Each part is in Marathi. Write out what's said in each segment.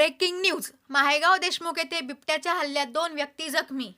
Breaking news. माहेगाव देशमुख येथे बिबट्याच्या हल्ल्यात 2 व्यक्ती जखमी।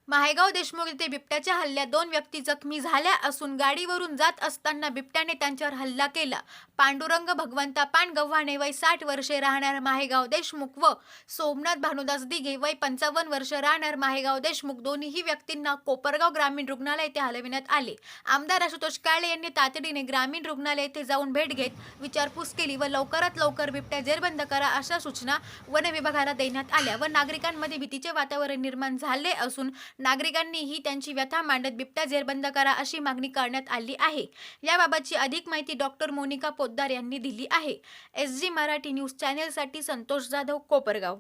माहेगाव देशमुख येथे बिबट्याच्या हल्ल्यात 2 व्यक्ती जखमी झाल्या असून गाडीवरून जात असताना बिबट्याने त्यांच्यावर हल्ला केला। पांडुरंग भगवंता पानगव्हाणे वय 60 वर्षे राहणार माहेगाव देशमुख व सोमनाथ भानुदास दिघे वय 55 वर्ष राहणार माहेगाव देशमुख दोन्ही व्यक्तींना कोपरगाव ग्रामीण रुग्णालय येथे हलविण्यात आले। आमदार आशुतोष काळे यांनी तातडीने ग्रामीण रुग्णालय येथे जाऊन भेट घेत विचारपूस केली व लवकरात लवकर बिबट्या जेरबंद करा अशा सूचना वन विभागाला देण्यात आल्या व नागरिकांमध्ये भीतीचे वातावरण निर्माण झाले असून नागरिकांनीही त्यांची व्यथा मांडत बिबट्या जेरबंद करा अशी मागणी करण्यात आली आहे। याबाबतची अधिक माहिती डॉक्टर मोनिका पोद्दार यांनी दिली आहे। SG मराठी न्यूज चॅनेलसाठी संतोष जाधव, कोपरगाव।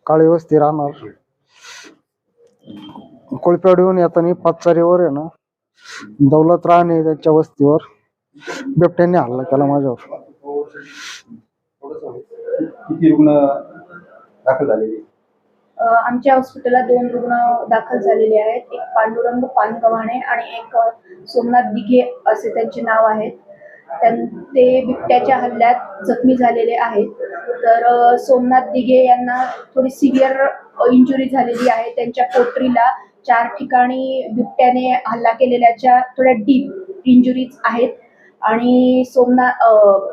काळी वस्ती राहणार कोळपेवाडीहून येताना पाचचारीवर आहे ना दौलत राणे त्याच्या वस्तीवर बिबट्याने हल्ला केला माझ्यावर। किती रुग्ण दाखल झालेले? आमच्या हॉस्पिटलला 2 रुग्ण दाखल झालेले आहेत। एक पांडुरंग पानगव्हाणे आणि एक सोमनाथ दिघे असे त्यांचे नाव आहेत। ते बिबट्याच्या हल्ल्यात जखमी झालेले आहेत। तर सोमनाथ दिघे यांना थोडी सिव्हिअर इंजुरी झालेली आहे। त्यांच्या पोटरीला 4 ठिकाणी बिबट्याने हल्ला केलेल्याच्या थोड्या डीप इंजुरीज आहेत आणि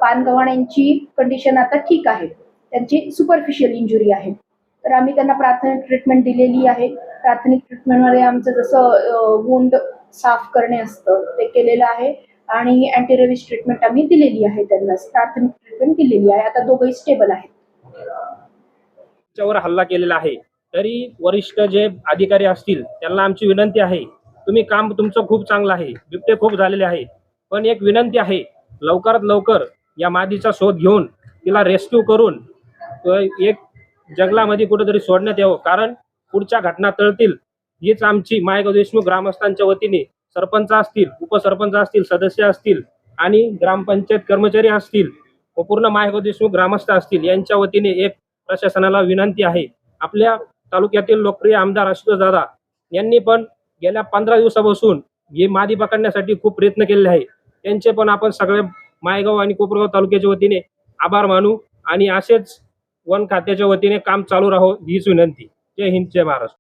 पानगव्हाण्यांची कंडिशन आता ठीक आहे। त्यांची सुपरफिशियल इंजुरी आहे। तर आम्ही त्यांना प्राथमिक ट्रीटमेंट दिलेली आहे। प्राथमिक ट्रीटमेंटमध्ये आमचं जसं वुंड साफ करणे असतं ते केलेलं आहे आणि अँटीरेबिस ट्रीटमेंट आम्ही दिलेली आहे। त्यांना प्राथमिक ट्रीटमेंट दिलेली आहे। आता दोघंही स्टेबल आहेत। त्याच्यावर हल्ला केलेला आहे तरी वरिष्ठ जे अधिकारी असतील त्यांना आमची विनंती आहे, तुम्ही काम तुमचं खूप चांगलं आहे, बिबटे खूप झालेले आहे, पण एक विनंती आहे लवकरात लवकर या मादीचा शोध घेऊन तिला रेस्क्यू करून एक जंगलामध्ये कुठेतरी सोडण्यात यावं। कारण पुढच्या घटना टळतील हीच आमची माहेगाव देशमुख ग्रामस्थांच्या वतीने सरपंच असतील, उपसरपंच असतील, सदस्य असतील आणि ग्रामपंचायत कर्मचारी असतील व पूर्ण माहेगाव देशमुख ग्रामस्थ असतील यांच्या वतीने एक प्रशासनाला विनंती आहे। आपल्या तालुक्यातील लोकप्रिय आमदार आशुतोष दादा यांनी पण गेल्या 15 दिवसापासून हे मादी पकडण्यासाठी खूप प्रयत्न केलेले आहे। त्यांचे पण आपण सगळ्या माहेगाव आणि कोपरगाव तालुक्याच्या वतीने आभार मानू आणि असेच वन खात्याच्या वतीने काम चालू राहो हीच विनंती। जय हिंद, जय महाराष्ट्र।